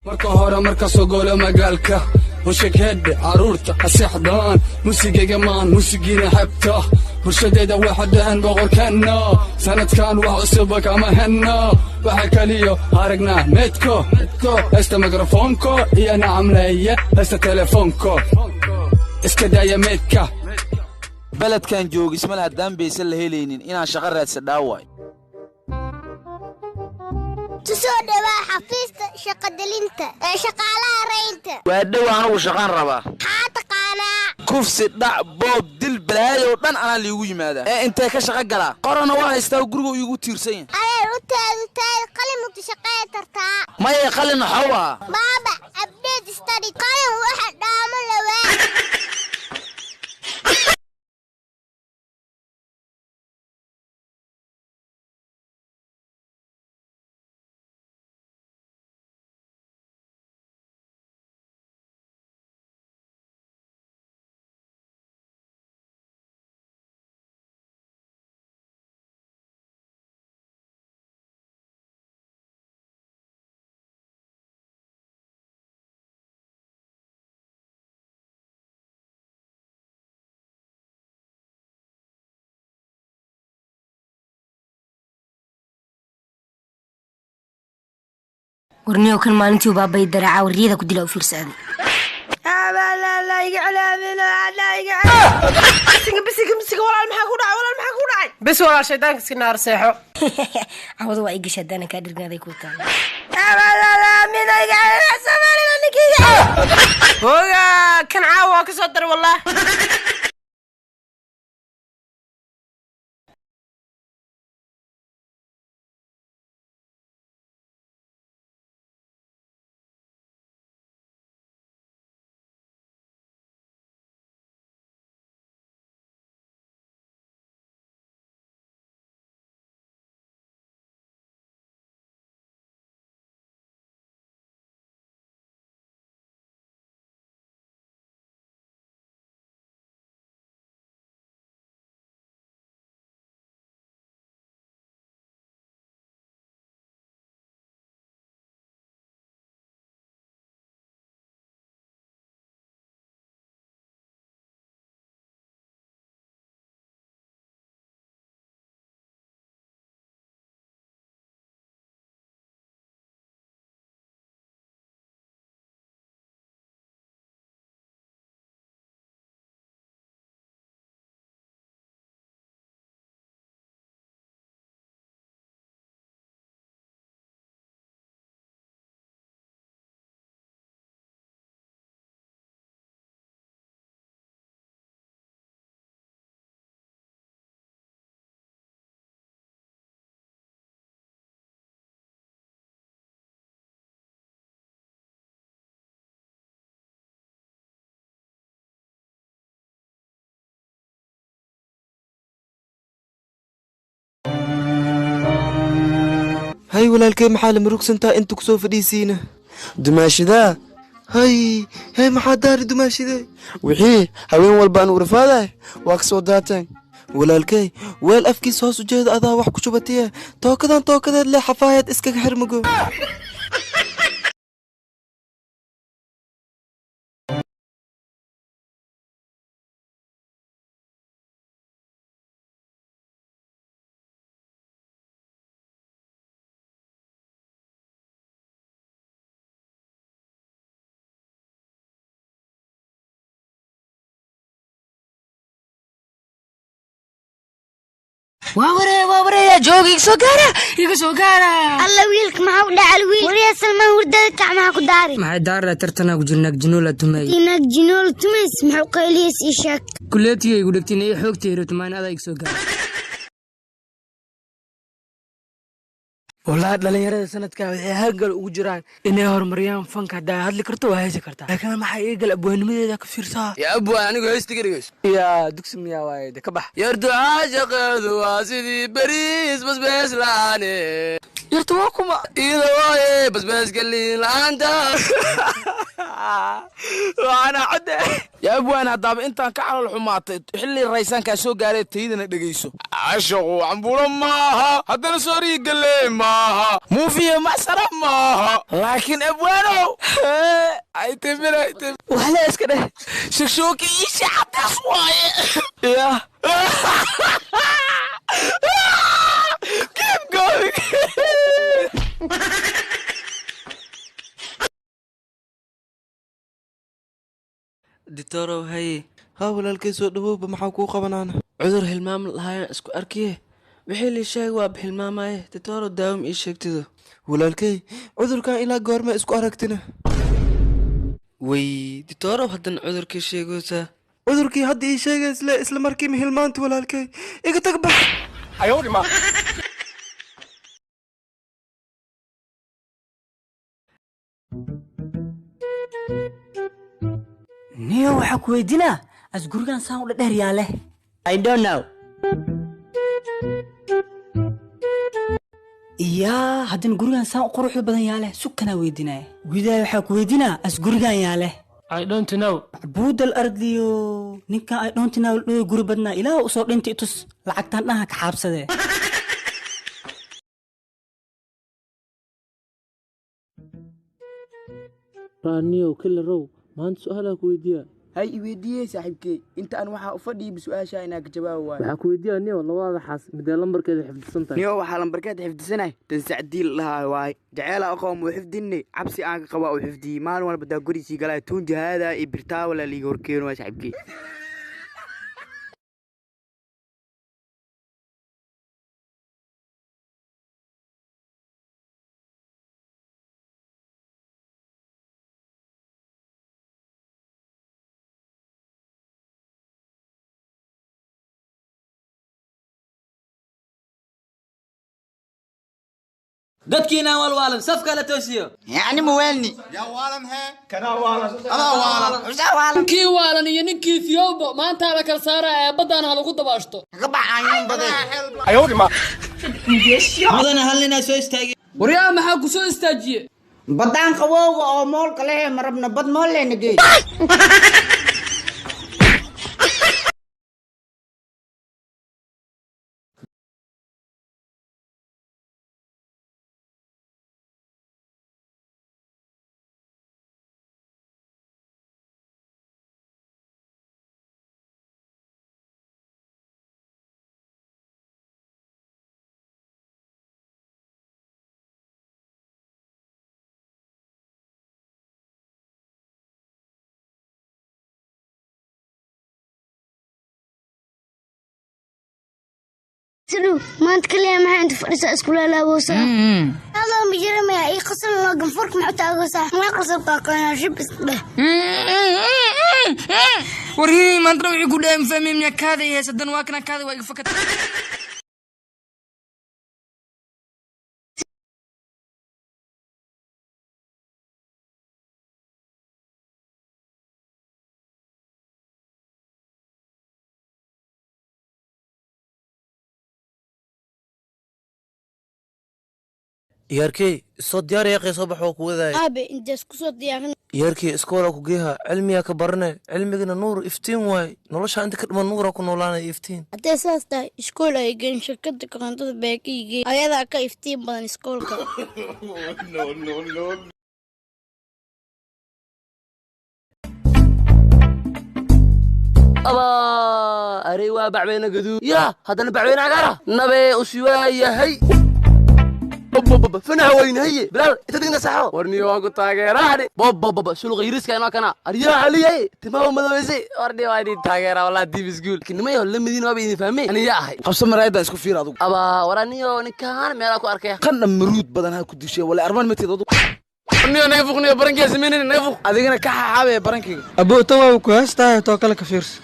marka hore marka soo golo magaalka وشكد عرورته السحضان موسيقى جمان موسيقى حبته ورشديده وحدهن بغور كنا سنة كان وحسبك أما هنا وحكى ليو هارقنا متكو استا ميكروفونكو يا نعم ليا استا تليفونكو اسكدايا متكا بلد كان جوج اسمه لها دامبيس اللي هيلينين إنا شغرت سداواي تسود بقى حفيظ شقدلينتا شقالها رينتا وادو أنا وشقان ربا حاتق أنا كوفس دع بوب دل بلاي ودن أنا اللي يجي ماذا أنت كشقة قلا قرنا واحد يستوي جروب يجو تيرسين أنا رتاد قلم متشقية ترتاع ما يخلينا حوا بابا أبديت استدي قلم واحد دامن لواء ورنيو كان مالنتي وبابا يدرع وريده كدلا وفير سادي لا يقعد لا يقعد بس ولا المحا بس ولا شيطانك سكنار سيحو عوض وايق شدانا كادرنا ذي كوتان لا من يقعد سماري لانك هو كان عاوة كسودر والله هاي walaalkay maxaa la murugsantaa inta ku soo fadhiisiina dumaashida hay maxaa daari dumaashide wixii haween walba aan urfaaday waa ka soo daateen walaalkay weel afkiis hoos u jeeda adaa wax ku shubatiye tookadeed le xafaayad iskaga xirmago وابري يا جوجي سوغارا الله ويلك ما هو دعال ويل وريا سلمان وردك معك داري ما دار ترتنا وجنك جنوله تمي إنك جنول تمس محو قيليس إيشاك كليتي يقولكتيني حوقتي رتمان هذا يسوغارا والله dhalinyarada sanadka waxay halgal ugu jiraan inay horumariyaan fanka hadaa hadli karto waa haysi kartaa laakiin maxay eegal abwaanimadeeda ka fiirsaa يا أبو أنا قلت تقريش يا dugsi miyaa waaye ka bax يردو عاشق ذو سيدي بريس بس لاني yarta waa kuma iyada waaye basbaaska liin la'aanta waana cadde yaa abwaan haddaaba intaan ka calol xumaatay xilli raysaankaa soo gaaray taydana dhegayso cashaqu cambulo maaha haddana soorii galle maaha muufiya macsara maaha laakiin abwaanow ay timina waxla iska dheh shakshooki iisha cadaas waaye ya keep going ditorow haye haa walaalkay soo dhawowba maxaa kuu qabanaana cudur hilmaam lahaaya isku arkiye wixii lii sheegay waa hilmaamaye ditorow daawam ii sheegtido walaalkay cudurkan ilaa goorma isku aragtina way ditorow haddana cudurkii sheegaysaa cudurkii hadda ii sheegaysle isla markiima hilmaanta walaalkay iga tag bax niyo waxaa ku weydiinaa as gurigan saan u dhadheer yaa leh I don't know iyaa haddana gurigan saan u quruxda badan yaa leh sukanaa weydiinaya gudaha waxaa ku weydiinaa as gurigan yaa leh I don't know buudal ardiyo ninkan I don't know dhooy guri badnaa ilaah usoo dhinta itus lacagtaan dhaha ka xaabsadee raaniyow kila row maanta su'aalaa ku weydiiyaa hay i weydiiyey saaxiibkey intaan waxaa u fadhiiba su-aashaa inaa ka jawaaba waayo waxaa ku weydiiyaa niyow labadaada xaas midee lambarkeeda xifdisan tahay niyo waxaa lambarkeed xifdisanay tan sacdiil lahaa waaye jaceela aqoon wuu xifdinne cabsi aan ka qabaa uu xifdiyey maalin walba daa guriisii galaya tuun jahaadaa iyo birtaawala liiga horkeeno waa saaxiibkey dadkiina walwaalan safka la toosiyo yani mawaalni ninkii waalan iyo ninkii fiyowba maanta la kala saara ee badana ha lagu dabaashto mudana halina soo istaagay waryaa maxaa ku soo istaajiye badaan qabowga oo moolka leh marabna bad mool leena geey maanta kaliya maxaa inta fadhisaa iskulalaabosa adoo mijiramaya ii qasan loo ganfurka maxu taagaysaa ma qasabkaa keenaa shib isdheh warhii maanta wixii ku dhahay mafahmi miyaa kaaday hees haddana waa kana kaaday waa iga fakata yarkey soo diyaar yaqay soo baxoo ku wadaay aabe intaas kusoo diyaarin yarkey iskoola ku geeha cilmiyaa ka barane cilmigana nuur iftiin waay nolosha inta ka dhiman nuura ku noolaanaya iftiin haddee saas tahay iskool ay geen shirkada korontada beekayge ayadaa ka iftiin badan iskoolka aba arey waa bacweyne gaduud ya haddana bacweyne cagaara nabee usiwaayahay فنها وين هي بلال تدقنا صحو ورني واقو تاغيرا بابا شو غيرسك انا كنا اريا علي تمام مدويسي ورني وادي تاغيرا والله دي بسقول كنما يهو لمدين ما بيني فهمي انا يا احي قبص مرايدا اسكو فير ادو ابا ورانيو نكان ميلا كو اركيا قن مرود بدن ها كدشي ولا ارمان متيد ادو ورنيو نيفقني برنكي زمينين نيفق اديغنا كحابه برنكي ابو تو ku haystaa to kala ka fiirso